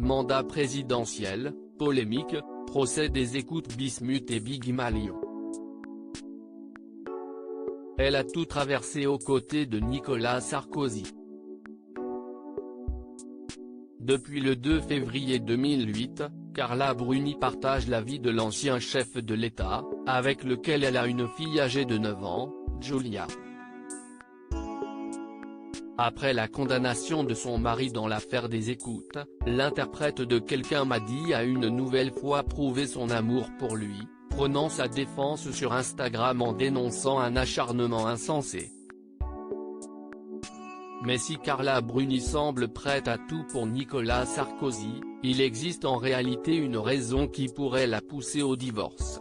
mandat présidentiel, polémique, procès des écoutes Bismuth et Big Malion. Elle a tout traversé aux côtés de Nicolas Sarkozy. Depuis le 2 février 2008, Carla Bruni partage la vie de l'ancien chef de l'État, avec lequel elle a une fille âgée de 9 ans, Julia. Après la condamnation de son mari dans l'affaire des écoutes, l'interprète de Quelqu'un m'a dit a une nouvelle fois prouvé son amour pour lui, prenant sa défense sur Instagram en dénonçant un acharnement insensé. Mais si Carla Bruni semble prête à tout pour Nicolas Sarkozy, il existe en réalité une raison qui pourrait la pousser au divorce.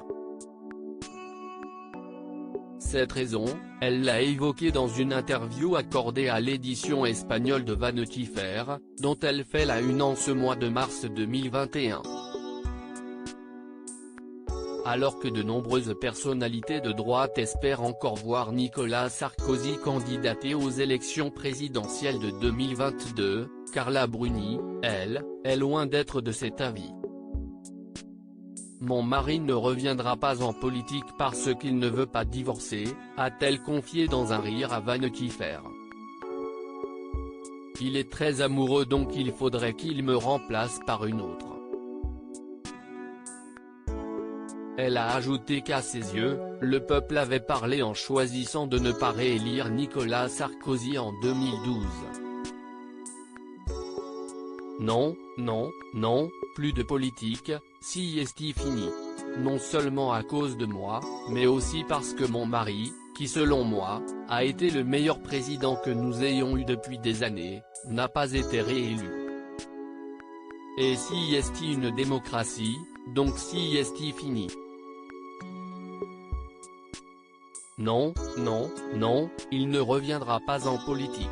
Cette raison, elle l'a évoquée dans une interview accordée à l'édition espagnole de Vanity Fair, dont elle fait la une en ce mois de mars 2021. Alors que de nombreuses personnalités de droite espèrent encore voir Nicolas Sarkozy candidater aux élections présidentielles de 2022, Carla Bruni, elle, est loin d'être de cet avis. Mon mari ne reviendra pas en politique parce qu'il ne veut pas divorcer, a-t-elle confié dans un rire à Vanity Fair. Il est très amoureux donc il faudrait qu'il me remplace par une autre. Elle a ajouté qu'à ses yeux, le peuple avait parlé en choisissant de ne pas réélire Nicolas Sarkozy en 2012. Non, non, non, plus de politique, si est fini. Non seulement à cause de moi, mais aussi parce que mon mari, qui selon moi, a été le meilleur président que nous ayons eu depuis des années, n'a pas été réélu. Et si est une démocratie, donc si est fini. Non, non, non, il ne reviendra pas en politique.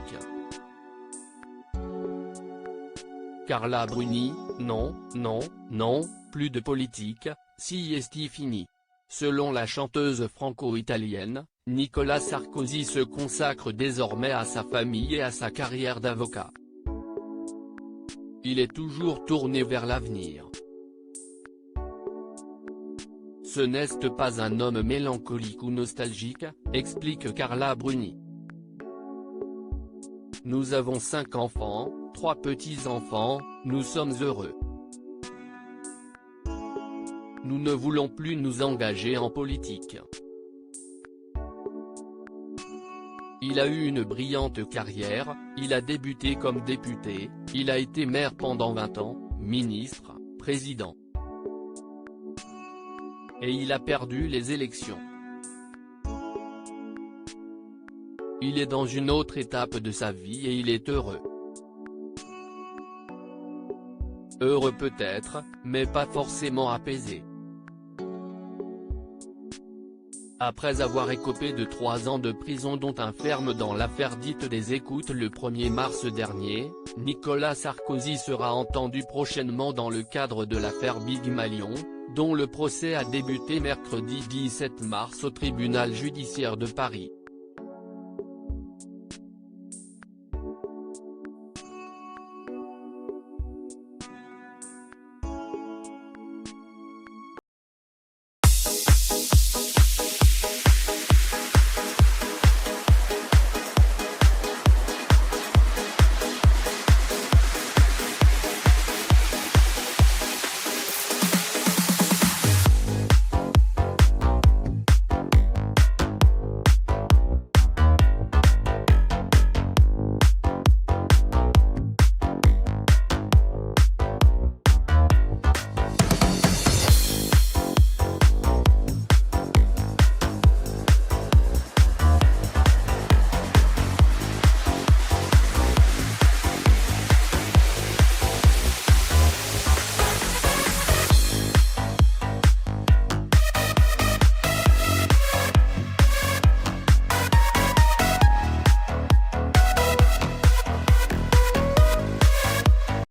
Carla Bruni, non, non, non, plus de politique, si est fini. Selon la chanteuse franco-italienne, Nicolas Sarkozy se consacre désormais à sa famille et à sa carrière d'avocat. Il est toujours tourné vers l'avenir. Ce n'est pas un homme mélancolique ou nostalgique, explique Carla Bruni. Nous avons 5 enfants, 3 petits-enfants, nous sommes heureux. Nous ne voulons plus nous engager en politique. Il a eu une brillante carrière, il a débuté comme député, il a été maire pendant 20 ans, ministre, président. Et il a perdu les élections. Il est dans une autre étape de sa vie et il est heureux. Heureux peut-être, mais pas forcément apaisé. Après avoir écopé de 3 ans de prison dont un ferme dans l'affaire dite des écoutes le 1er mars dernier, Nicolas Sarkozy sera entendu prochainement dans le cadre de l'affaire Big Malion, dont le procès a débuté mercredi 17 mars au tribunal judiciaire de Paris.